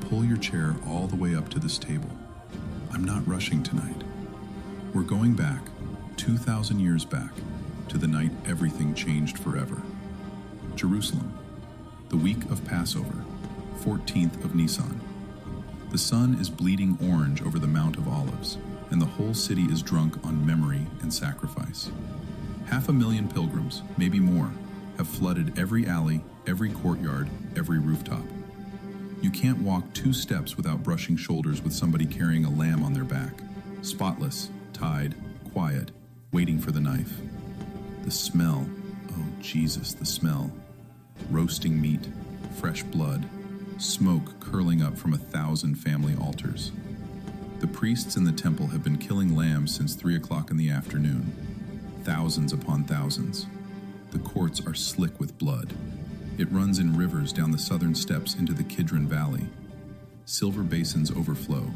pull your chair all the way up to this table. I'm not rushing tonight. We're going back, 2,000 years back, to the night everything changed forever. Jerusalem, the week of Passover, 14th of Nisan. The sun is bleeding orange over the Mount of Olives, and the whole city is drunk on memory and sacrifice. 500,000 pilgrims, maybe more, have flooded every alley, every courtyard, every rooftop. You can't walk 2 steps without brushing shoulders with somebody carrying a lamb on their back, spotless, tied, quiet, waiting for the knife. The smell, oh Jesus, the smell. Roasting meat, fresh blood, smoke curling up from 1,000 family altars. The priests in the temple have been killing lambs since 3 o'clock in the afternoon. Thousands upon thousands. The courts are slick with blood. It runs in rivers down the southern steps into the Kidron Valley. Silver basins overflow.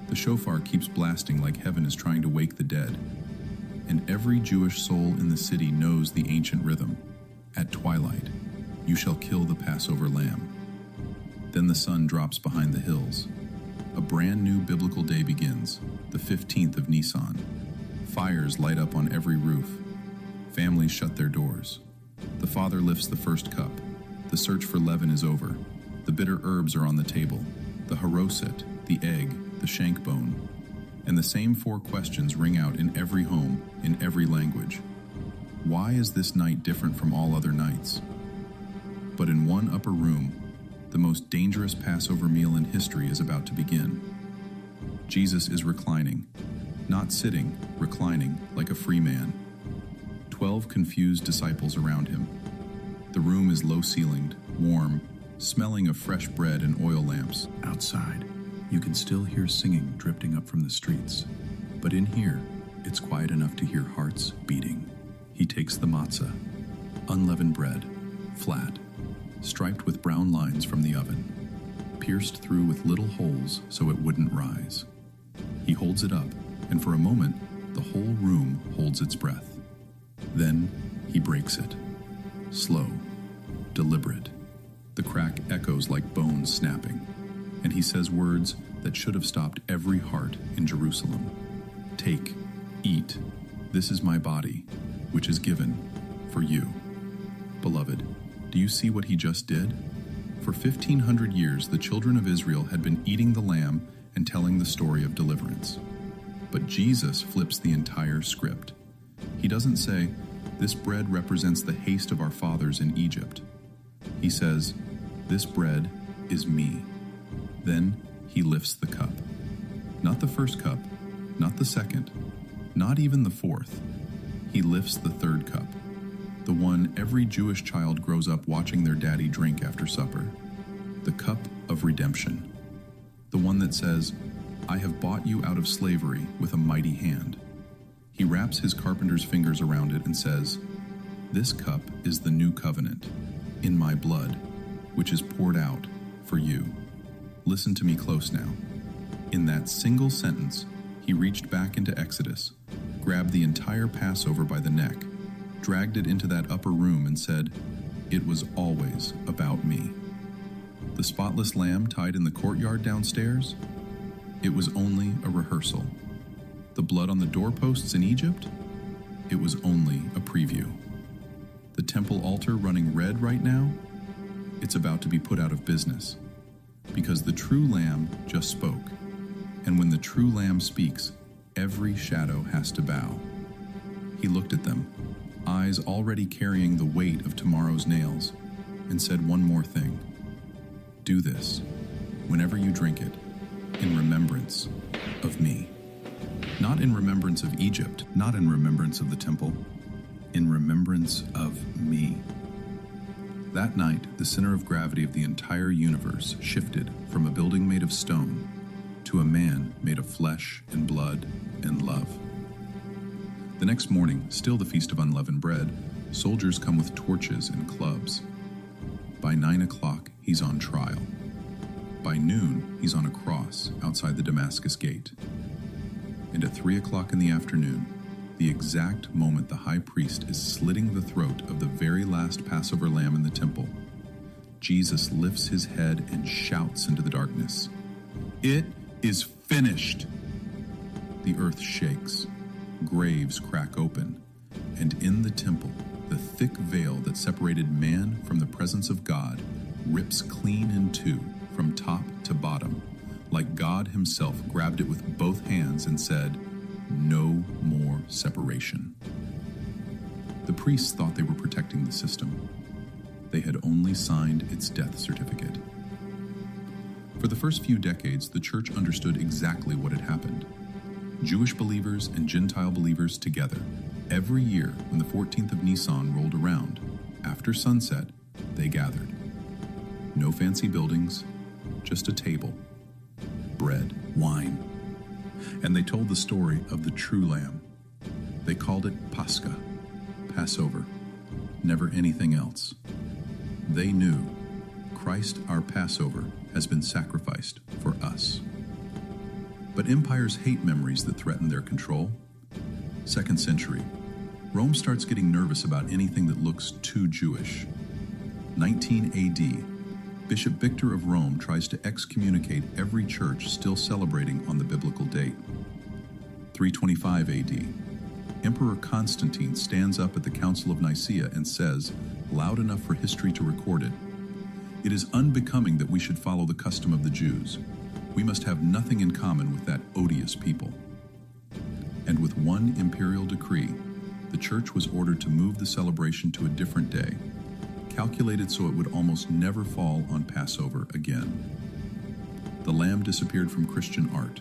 The shofar keeps blasting like heaven is trying to wake the dead. And every Jewish soul in the city knows the ancient rhythm. At twilight, you shall kill the Passover lamb. Then the sun drops behind the hills. A brand new biblical day begins, the 15th of Nisan. Fires light up on every roof. Families shut their doors. The father lifts the first cup. The search for leaven is over. The bitter herbs are on the table. The haroset, the egg, the shank bone. And the same 4 questions ring out in every home, in every language. Why is this night different from all other nights? But in one upper room, the most dangerous Passover meal in history is about to begin. Jesus is reclining, not sitting, reclining like a free man. 12 confused disciples around him. The room is low-ceilinged, warm, smelling of fresh bread and oil lamps. Outside, you can still hear singing drifting up from the streets. But in here, it's quiet enough to hear hearts beating. He takes the matzah, unleavened bread, flat, striped with brown lines from the oven, pierced through with little holes so it wouldn't rise. He holds it up, and for a moment, the whole room holds its breath. Then he breaks it. Slow, deliberate. The crack echoes like bones snapping, and he says words that should have stopped every heart in Jerusalem. Take, eat. This is my body, which is given for you. Beloved, do you see what he just did? For 1,500 years, the children of Israel had been eating the lamb and telling the story of deliverance. But Jesus flips the entire script. He doesn't say, "This bread represents the haste of our fathers in Egypt." He says, "This bread is me." Then he lifts the cup. Not the first cup, not the second, not even the fourth. He lifts the third cup. The one every Jewish child grows up watching their daddy drink after supper. The cup of redemption. The one that says, "I have bought you out of slavery with a mighty hand." He wraps his carpenter's fingers around it and says, "This cup is the new covenant, in my blood, which is poured out for you." Listen to me close now. In that single sentence, he reached back into Exodus, grabbed the entire Passover by the neck, dragged it into that upper room and said, "It was always about me." The spotless lamb tied in the courtyard downstairs? It was only a rehearsal. The blood on the doorposts in Egypt? It was only a preview. The temple altar running red right now? It's about to be put out of business. Because the true lamb just spoke. And when the true lamb speaks, every shadow has to bow. He looked at them, eyes already carrying the weight of tomorrow's nails, and said one more thing. "Do this, whenever you drink it, in remembrance of me." Not in remembrance of Egypt, not in remembrance of the temple, in remembrance of me. That night, the center of gravity of the entire universe shifted from a building made of stone to a man made of flesh and blood and love. The next morning, still the Feast of Unleavened Bread, soldiers come with torches and clubs. By 9 o'clock, he's on trial. By noon, he's on a cross outside the Damascus gate. And at 3 o'clock in the afternoon, the exact moment the high priest is slitting the throat of the very last Passover lamb in the temple, Jesus lifts his head and shouts into the darkness, "It is finished!" The earth shakes, graves crack open, and in the temple, the thick veil that separated man from the presence of God rips clean in two from top to bottom, like God himself grabbed it with both hands and said, "No more separation." The priests thought they were protecting the system. They had only signed its death certificate. For the first few decades, the church understood exactly what had happened. Jewish believers and Gentile believers together. Every year, when the 14th of Nisan rolled around, after sunset, they gathered. No fancy buildings, just a table, bread, wine. And they told the story of the true lamb. They called it Pascha, Passover, never anything else. They knew Christ, our Passover, has been sacrificed for us. But empires hate memories that threaten their control. 2nd century, Rome starts getting nervous about anything that looks too Jewish. 19 AD, Bishop Victor of Rome tries to excommunicate every church still celebrating on the biblical date. 325 AD, Emperor Constantine stands up at the Council of Nicaea and says, loud enough for history to record it, "It is unbecoming that we should follow the custom of the Jews. We must have nothing in common with that odious people." And with one imperial decree, the church was ordered to move the celebration to a different day, calculated so it would almost never fall on Passover again. The lamb disappeared from Christian art.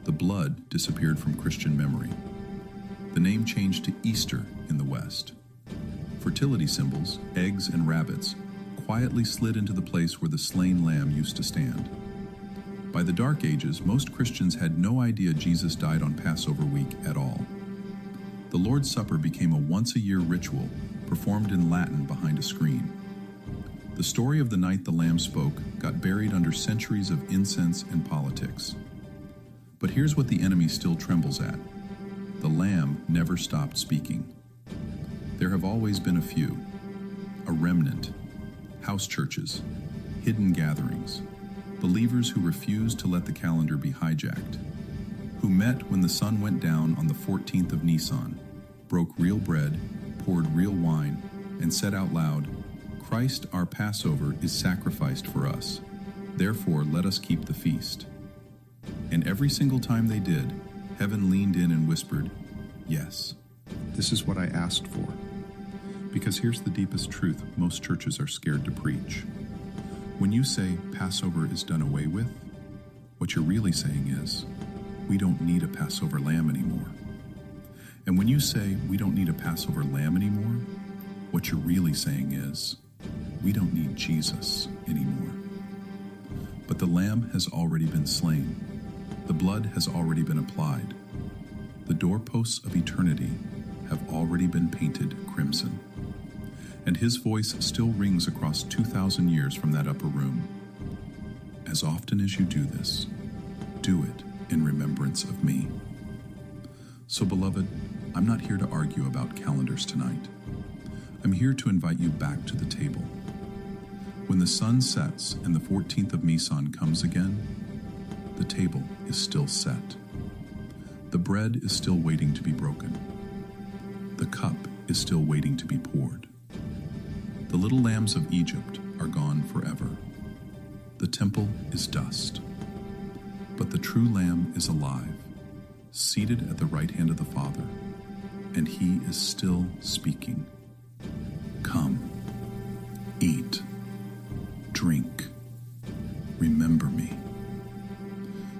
The blood disappeared from Christian memory. The name changed to Easter in the West. Fertility symbols, eggs and rabbits, quietly slid into the place where the slain lamb used to stand. By the Dark Ages, most Christians had no idea Jesus died on Passover week at all. The Lord's Supper became a once-a-year ritual performed in Latin behind a screen. The story of the night the Lamb spoke got buried under centuries of incense and politics. But here's what the enemy still trembles at. The Lamb never stopped speaking. There have always been a few, a remnant, house churches, hidden gatherings, believers who refused to let the calendar be hijacked, who met when the sun went down on the 14th of Nisan, broke real bread, poured real wine, and said out loud, "Christ our Passover is sacrificed for us. Therefore let us keep the feast." And every single time they did, heaven leaned in and whispered, "Yes, this is what I asked for." Because here's the deepest truth most churches are scared to preach. When you say Passover is done away with, what you're really saying is, we don't need a Passover lamb anymore. And when you say we don't need a Passover lamb anymore, what you're really saying is, we don't need Jesus anymore. But the lamb has already been slain. The blood has already been applied. The doorposts of eternity have already been painted crimson. And his voice still rings across 2,000 years from that upper room. As often as you do this, do it in remembrance of me. So, beloved, I'm not here to argue about calendars tonight. I'm here to invite you back to the table. When the sun sets and the 14th of Nisan comes again, the table is still set. The bread is still waiting to be broken. The cup is still waiting to be poured. The little lambs of Egypt are gone forever. The temple is dust. But the true lamb is alive, seated at the right hand of the Father, and he is still speaking. Come, eat, drink, remember me.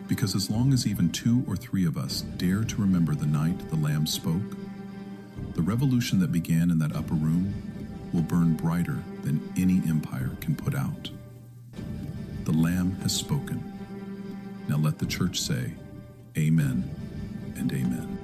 Because as long as even 2 or 3 of us dare to remember the night the Lamb spoke, the revolution that began in that upper room will burn brighter than any empire can put out. The Lamb has spoken. Now let the church say, Amen and amen.